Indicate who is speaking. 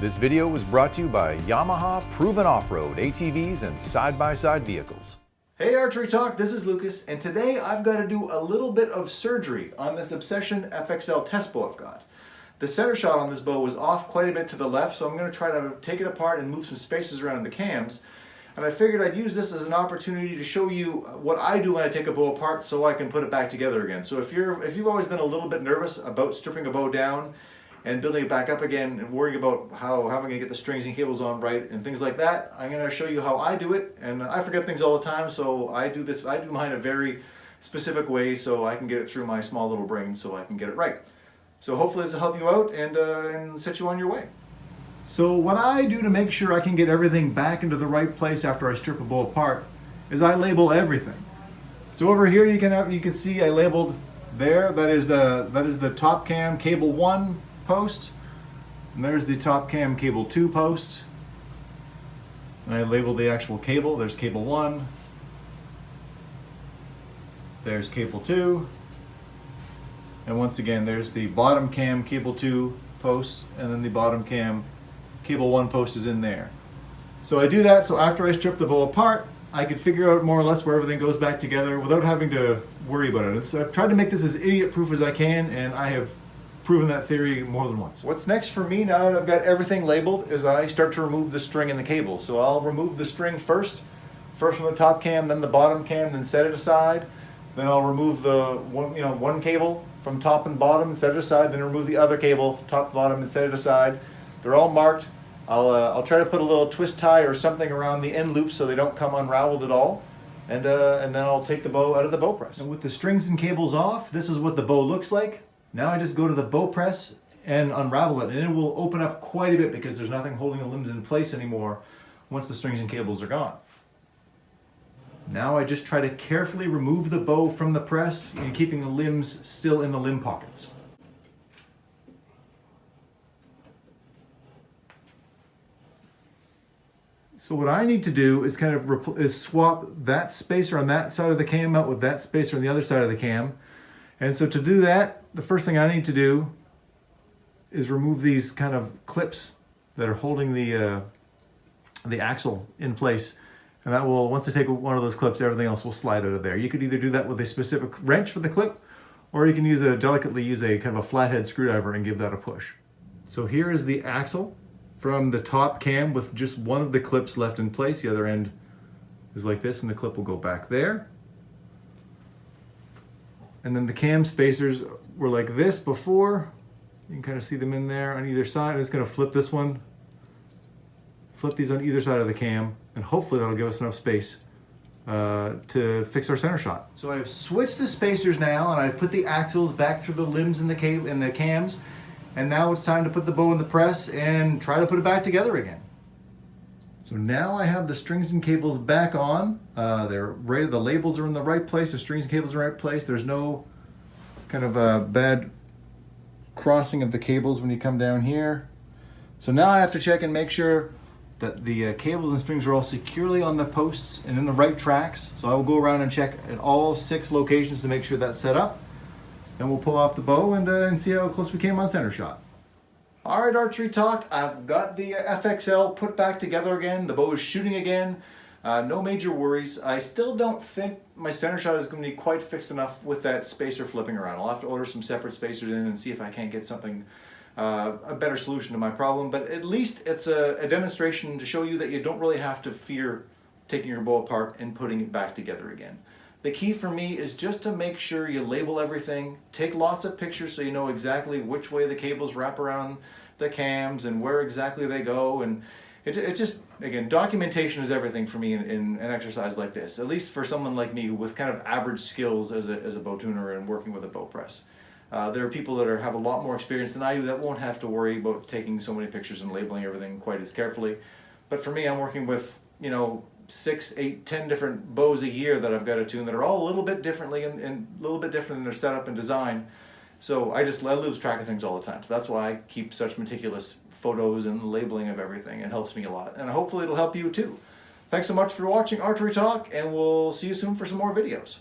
Speaker 1: This video was brought to you by Yamaha Proven Off-Road ATVs and side-by-side vehicles.
Speaker 2: Hey Archery Talk, this is Lucas, and today I've got to do a little bit of surgery on this Obsession FXL test bow I've got. The center shot on this bow was off quite a bit to the left, so I'm going to try to take it apart and move some spaces around in the cams. And I figured I'd use this as an opportunity to show you what I do when I take a bow apart so I can put it back together again. So if you've always been a little bit nervous about stripping a bow down and building it back up again and worrying about how am I going to get the strings and cables on right and things like that, I'm going to show you how I do it. And I forget things all the time, so I do mine a very specific way so I can get it through my small little brain so I can get it right. So hopefully this will help you out and set you on your way. So what I do to make sure I can get everything back into the right place after I strip a bow apart is I label everything. So over here you can see I labeled there, that is the top cam cable 1 post, and there's the top cam cable 2 post. And I labeled the actual cable. There's cable 1, there's cable 2, and once again there's the bottom cam cable 2 post, and then the bottom cam cable 1 post is in there. So I do that so after I strip the bow apart I can figure out more or less where everything goes back together without having to worry about it. So I've tried to make this as idiot proof as I can, and I have proven that theory more than once. What's next for me now that I've got everything labeled is I start to remove the string and the cable. So I'll remove the string first from the top cam, then the bottom cam, then set it aside. Then I'll remove the one cable from top and bottom and set it aside, then remove the other cable, top, bottom, and set it aside. They're all marked. I'll try to put a little twist tie or something around the end loops so they don't come unraveled at all. And then I'll take the bow out of the bow press. And with the strings and cables off, this is what the bow looks like. Now I just go to the bow press and unravel it, and it will open up quite a bit because there's nothing holding the limbs in place anymore once the strings and cables are gone. Now I just try to carefully remove the bow from the press and keeping the limbs still in the limb pockets. So what I need to do is kind of swap that spacer on that side of the cam out with that spacer on the other side of the cam. And so to do that, the first thing I need to do is remove these kind of clips that are holding the axle in place. And that will, once I take one of those clips, everything else will slide out of there. You could either do that with a specific wrench for the clip, or you can delicately use a kind of a flathead screwdriver and give that a push. So here is the axle from the top cam with just one of the clips left in place. The other end is like this, and the clip will go back there. And then the cam spacers were like this before. You can kind of see them in there on either side. I'm just going to flip this one, flip these on either side of the cam, and hopefully that'll give us enough space to fix our center shot. So I've switched the spacers now, and I've put the axles back through the limbs and the cams, and now it's time to put the bow in the press and try to put it back together again. So now I have the strings and cables back on. They're ready, the labels are in the right place, the strings and cables are in the right place. There's no kind of bad crossing of the cables when you come down here. So now I have to check and make sure that the cables and strings are all securely on the posts and in the right tracks. So I will go around and check at all 6 locations to make sure that's set up. Then we'll pull off the bow and see how close we came on center shot. All right, Archery Talk, I've got the FXL put back together again. The bow is shooting again. No major worries. I still don't think my center shot is going to be quite fixed enough with that spacer flipping around. I'll have to order some separate spacers in and see if I can't get something, a better solution to my problem. But at least it's a demonstration to show you that you don't really have to fear taking your bow apart and putting it back together again. The key for me is just to make sure you label everything, take lots of pictures so you know exactly which way the cables wrap around the cams and where exactly they go. And it just, again, documentation is everything for me in an exercise like this, at least for someone like me with kind of average skills as a bow tuner and working with a bow press. There are people that have a lot more experience than I do that won't have to worry about taking so many pictures and labeling everything quite as carefully. But for me, I'm working with, 6, 8, 10 different bows a year that I've got to tune that are all a little bit differently and a little bit different in their setup and design. So I lose track of things all the time. So that's why I keep such meticulous photos and labeling of everything. It helps me a lot. And hopefully it'll help you too. Thanks so much for watching Archery Talk, and we'll see you soon for some more videos.